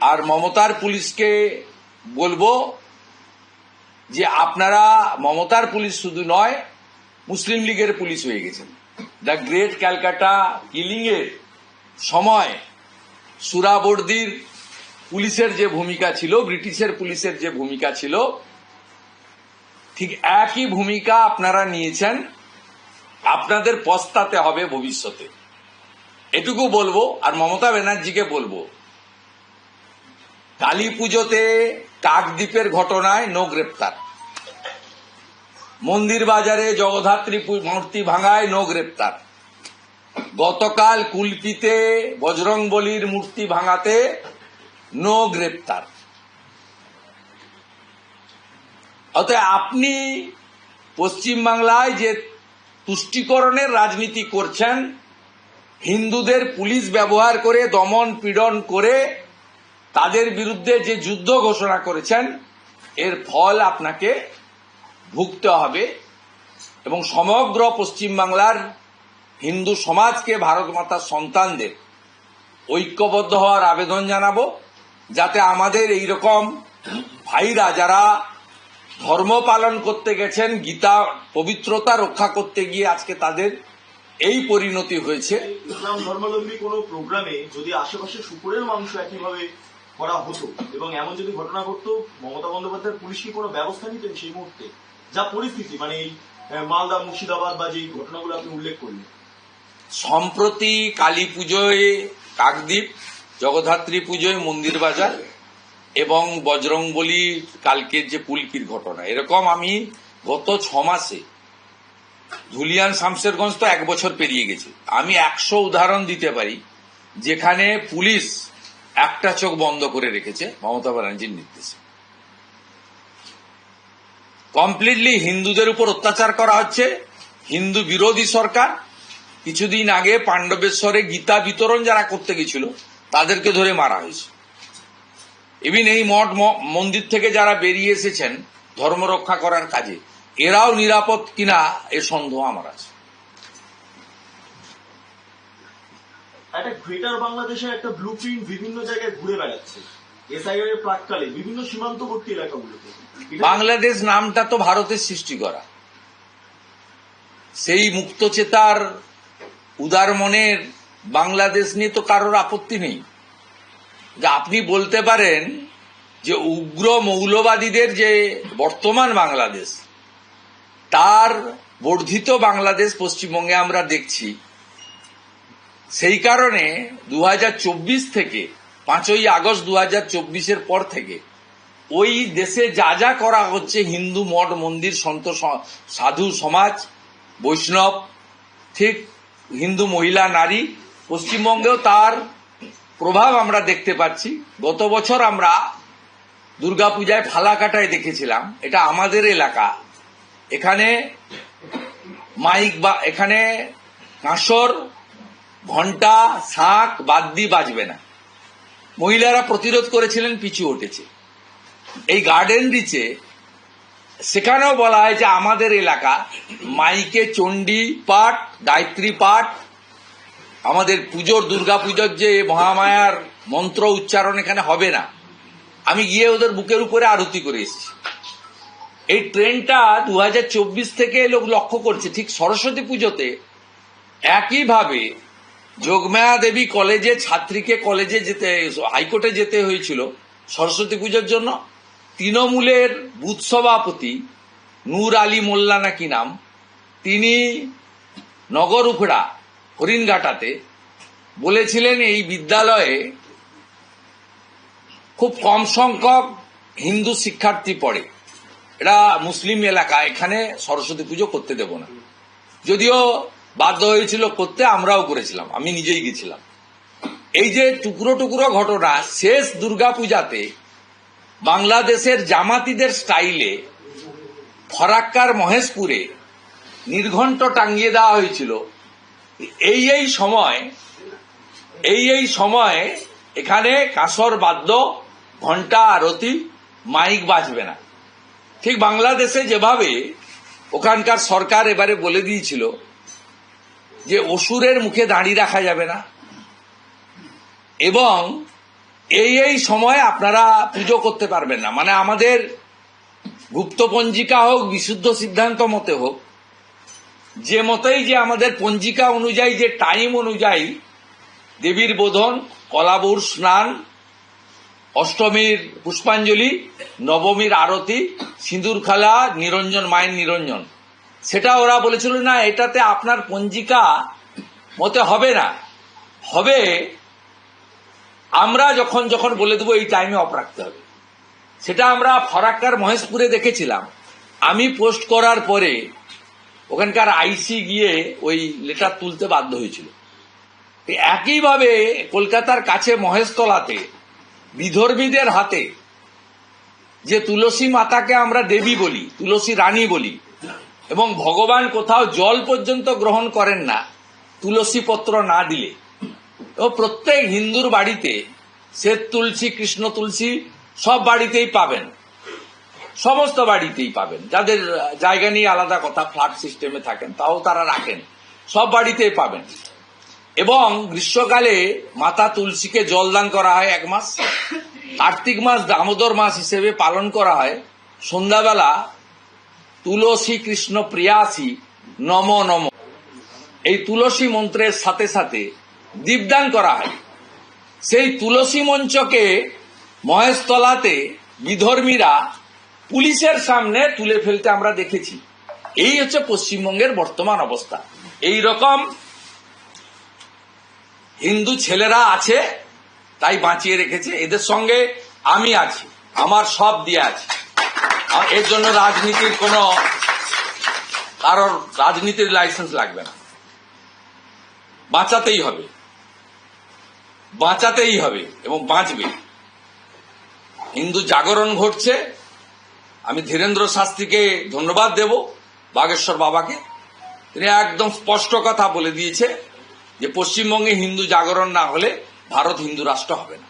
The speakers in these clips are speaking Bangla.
আর মমতার পুলিশকে বলবো যে আপনারা মমতার পুলিশ শুধু নয়, মুসলিম লীগের পুলিশ হয়ে গেছেন। দ্য গ্রেট ক্যালকাটা কিলিং এর সময় সুরাবর্দির পুলিশের যে ভূমিকা ছিল, ব্রিটিশের পুলিশের যে ভূমিকা ছিল, ঠিক একই ভূমিকা আপনারা নিয়েছেন। আপনাদের পস্তাতে হবে ভবিষ্যতে, এটুকু বলবো। আর মমতা ব্যানার্জিকে বলবো, কালী পুজোতে কাকদ্বীপের ঘটনায় নো গ্রেপ্তার, মন্দির বাজারে জগদ্ধাত্রী মূর্তি ভাঙায় নো গ্রেপ্তার, গতকাল কুলপিতে বজরংবলীর মূর্তি ভাঙাতে নো গ্রেপ্তার। অতএব আপনি পশ্চিমবাংলায় যে তুষ্টিকরণের রাজনীতি করছেন, হিন্দুদের পুলিশ ব্যবহার করে দমন পীড়ন করে তাদের বিরুদ্ধে যে যুদ্ধ ঘোষণা করেছেন, এর ফল আপনাকে ভুগতে হবে। এবং সমগ্র পশ্চিমবাংলার হিন্দু সমাজকে, ভারত মাতার সন্তানদের ঐক্যবদ্ধ হওয়ার আবেদন জানাবো, যাতে আমাদের এইরকম ভাইরা যারা ধর্ম পালন করতে গেছেন, গীতা পবিত্রতা রক্ষা করতে গিয়ে আজকে তাদের এই পরিণতি হয়েছে। ইসলাম ধর্মাবলম্বী কোনো প্রোগ্রামে যদি আশেপাশে শুকুরের মাংস একইভাবে করা হতো এবং এমন যদি ঘটনা ঘটতো, মমতা বন্দ্যোপাধ্যায়ের পুলিশ কি কোনো ব্যবস্থা নিতেন সেই মুহূর্তে? যা পরিস্থিতি, মানে এই মালদা মুর্শিদাবাদ বা যে ঘটনাগুলো আপনি উল্লেখ করলেন। সম্প্রতি কালী পুজোয় কাকদ্বীপ, জগদ্ধাত্রী পুজোয় মন্দির বাজার এবং বজরংবলী কালকের যে কুলপির ঘটনা, এরকম আমি গত 6 মাসে, ধুলিয়ান শামশেরগঞ্জ তো 1 বছর পেরিয়ে গেছে, আমি 100 উদাহরণ দিতে পারি যেখানে পুলিশ একটা চোখ বন্ধ করে রেখেছে মমতা ব্যানার্জির নির্দেশে। কমপ্লিটলি হিন্দুদের উপর অত্যাচার করা হচ্ছে, হিন্দু বিরোধী সরকার। কিছুদিন আগে পাণ্ডবেশ্বরে গীতা বিতরণ যারা করতে গেছিল তাদেরকে ধরে মারা হয়েছে। ইভিন এই মঠ মন্দির থেকে যারা বেরিয়ে এসেছেন ধর্ম রক্ষা করার কাজে, এরাও নিরাপদ কিনা এ সন্দেহ আমার আছে। একটা গ্রেটার বাংলাদেশের একটা ব্লুপ্রিন্ট বিভিন্ন জায়গায় ঘুরে বেড়াচ্ছে এসআইআর এর প্রাক্কালে বিভিন্ন সীমান্তবর্তী এলাকাগুলোতে। বাংলাদেশ নামটা তো ভারতের সৃষ্টি করা, সেই মুক্তচেতার উদার মনের বাংলাদেশ নিয়ে তো কারোর আপত্তি নেই। যে আপনি বলতে পারেন যে উগ্র মৌলবাদীদের যে বর্তমান বাংলাদেশ, তার বর্ধিত বাংলাদেশ পশ্চিমবঙ্গে আমরা দেখছি। সেই কারণে 2024 থেকে 5ই আগস্ট 2024-এর পর থেকে ওই দেশে যা যা করা হচ্ছে, হিন্দু মঠ মন্দির, সন্ত সাধু সমাজ, বৈষ্ণব, ঠিক হিন্দু মহিলা নারী, পশ্চিমবঙ্গেও তার প্রভাব আমরা দেখতে পাচ্ছি। গত বছর আমরা দুর্গাপূজায় ফালাকাটায় দেখেছিলাম, এটা আমাদের এলাকা, এখানে মাইক বা এখানে কাঁসর, ঘন্টা, শাঁখ, বাদ্যি বাজবে না। মহিলারা প্রতিরোধ করেছিলেন, পিছু উঠেছে। এই গার্ডেন রিচে সেখানেও বলা হয় যে আমাদের এলাকা মাইকে চণ্ডী পাঠ, গায়ত্রী পাঠ, আমাদের পুজোর দুর্গা পুজোর যে মহামায়ার মন্ত্র উচ্চারণ এখানে হবে না। আমি গিয়ে ওদের বুকের উপরে আরতি করে এসেছি। এই ট্রেনটা 2024 থেকে লোক লক্ষ্য করছে। ঠিক সরস্বতী পুজোতে একইভাবে যোগমায়া দেবী কলেজে ছাত্রীকে কলেজে যেতে, হাইকোর্টে যেতে হয়েছিল সরস্বতী পুজোর জন্য। তৃণমূলের বুথ সভাপতি নূর আলী মোল্লা নাকি নাম, তিনি নগর উপড়া হরিণঘাটাতে বলেছিলেন এই বিদ্যালয়ে খুব কম সংখ্যক হিন্দু শিক্ষার্থী পড়ে, এটা মুসলিম এলাকা, এখানে সরস্বতী পুজো করতে দেব না। যদিও বাধ্য হয়েছিল করতে, আমরাও করেছিলাম, আমি নিজেই গেছিলাম। এই যে টুকরো টুকরো ঘটনা, শেষ দুর্গাপূজাতে বাংলাদেশের জামাতিদের স্টাইলে ফরাক্কার মহেশপুরে নির্ঘণ্ট টাঙ্গিয়ে দেওয়া হয়েছিল। এই সময় এখানে কাঁসর বাদ্য, ঘন্টা, আরতি, মাইক বাজবে না। ঠিক বাংলাদেশে যেভাবে ওখানকার সরকার এবারে বলে দিয়েছিল যে অসুরের মুখে দাঁড়ি রাখা যাবে না এবং এই সময় আপনারা পুজো করতে পারবেন না। মানে আমাদের গুপ্ত পঞ্জিকা হোক, বিশুদ্ধ সিদ্ধান্ত মতে হোক, যে মতেই যে আমাদের পঞ্জিকা অনুযায়ী, যে টাইম অনুযায়ী দেবীর বোধন, কলাবুর স্নান, অষ্টমীর পুষ্পাঞ্জলি, নবমীর আরতি, সিঁদুর খেলা, নিরঞ্জন, মায়ের নিরঞ্জন, সেটা ওরা বলেছিল না, এটাতে আপনার পঞ্জিকা মতে হবে না, হবে আমরা যখন যখন বলে দেবো এই টাইমে অফ রাখতে হবে। সেটা আমরা ফরাক্কার মহেশপুরে দেখেছিলাম। আমি পোস্ট করার পরে ওখানকার আইসি গিয়ে ওই লেটার তুলতে বাধ্য হয়েছিল। একইভাবে কলকাতার কাছে মহেশতলাতে বিধর্মীদের হাতে যে তুলসী মাতাকে আমরা দেবী বলি, তুলসী রানী বলি, এবং ভগবান কোথাও জল পর্যন্ত গ্রহণ করেন না তুলসী পত্র না দিলে। তো প্রত্যেক হিন্দুর বাড়িতে শ্বেত তুলসী, কৃষ্ণ তুলসী সব বাড়িতেই পাবেন, সমস্ত বাড়িতেই পাবেন। যাদের জায়গা নিয়ে আলাদা কথা, ফ্ল্যাট সিস্টেমে থাকেন তাও তারা রাখেন, সব বাড়িতেই পাবেন। এবং গ্রীষ্মকালে মাতা তুলসীকে জলদান করা হয় 1 মাস। কার্তিক মাস দামোদর মাস হিসেবে পালন করা হয়। সন্ধ্যাবেলা তুলসী কৃষ্ণ প্রিয়াসী নম নম, এই তুলসী মন্ত্রের সাথে সাথে দীপদান করা হয়। সেই তুলসী মঞ্চকে মহেশতলাতে বিধর্মীরা পুলিশের সামনে তুলে ফেলতে আমরা দেখেছি। এই হচ্ছে পশ্চিমবঙ্গের বর্তমান অবস্থা। এই রকম হিন্দু ছেলেরা আছে, তাই বাঁচিয়ে রেখেছে। এদের সঙ্গে আমি আছি, আমার সব দিয়ে আছে। এর জন্য রাজনীতির কোনো, কারোর রাজনীতির লাইসেন্স লাগবে না। বাঁচাতেই হবে, বাঁচাতেই হবে এবং বাঁচবে। হিন্দু জাগরণ ঘটছে। আমি ধীরেন্দ্র শাস্ত্রীকে ধন্যবাদ দেব, বাগেশ্বর বাবাকে। তিনি একদম স্পষ্ট কথা বলে দিয়েছে যে পশ্চিমবঙ্গে হিন্দু জাগরণ না হলে ভারত হিন্দু রাষ্ট্র হবে না।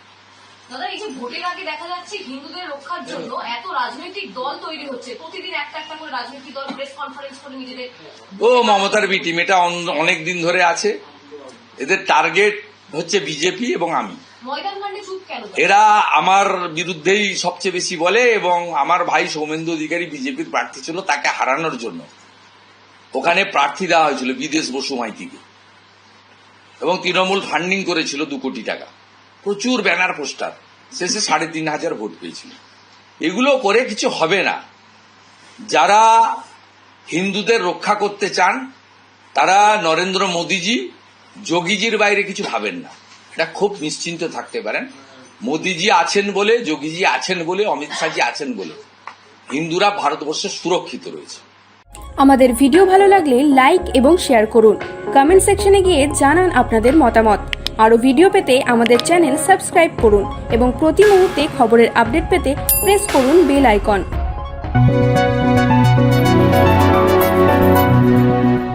দাদা, এই যে ভোটের আগে দেখা যাচ্ছে হিন্দুদের রক্ষার জন্য এত রাজনৈতিক দল তৈরি হচ্ছে, প্রতিদিন একটা একটা করে রাজনৈতিক দল প্রেস কনফারেন্স করে নিজেদের। ও মমতার বি টিম, এটা অনেক দিন ধরে আছে। এদের টার্গেট হচ্ছে বিজেপি এবং আমি। ময়দান কাণ্ডে চুপ কেন? এরা আমার বিরুদ্ধেই সবচেয়ে বেশি বলে, এবং আমার ভাই সৌমেন্দু অধিকারী বিজেপির প্রার্থী ছিল, তাকে হারানোর জন্য ওখানে প্রার্থী দেওয়া হয়েছিল বিদেশ বসু মাইতিকে, এবং তৃণমূল ফান্ডিং করেছিল 2 কোটি টাকা, প্রচুর ব্যানার পোস্টার, শেষে 3,500 ভোট পেয়েছিল। এগুলো করে কিছু হবে না। যারা হিন্দুদের রক্ষা করতে চান তারা নরেন্দ্র মোদীজি, যোগীজির বাইরে কিছু ভাবেন না, এটা খুব নিশ্চিন্ত থাকতে পারেন। মোদীজি আছেন বলে, যোগীজি আছেন বলে, অমিত শাহজি আছেন বলে হিন্দুরা ভারতবর্ষে সুরক্ষিত রয়েছে। আমাদের ভিডিও ভালো লাগলে লাইক এবং শেয়ার করুন। কমেন্ট সেকশনে গিয়ে জানান আপনাদের মতামত। আরও ভিডিও পেতে আমাদের চ্যানেল সাবস্ক্রাইব করুন এবং প্রতি মুহূর্তে খবরের আপডেট পেতে প্রেস করুন বেল আইকন।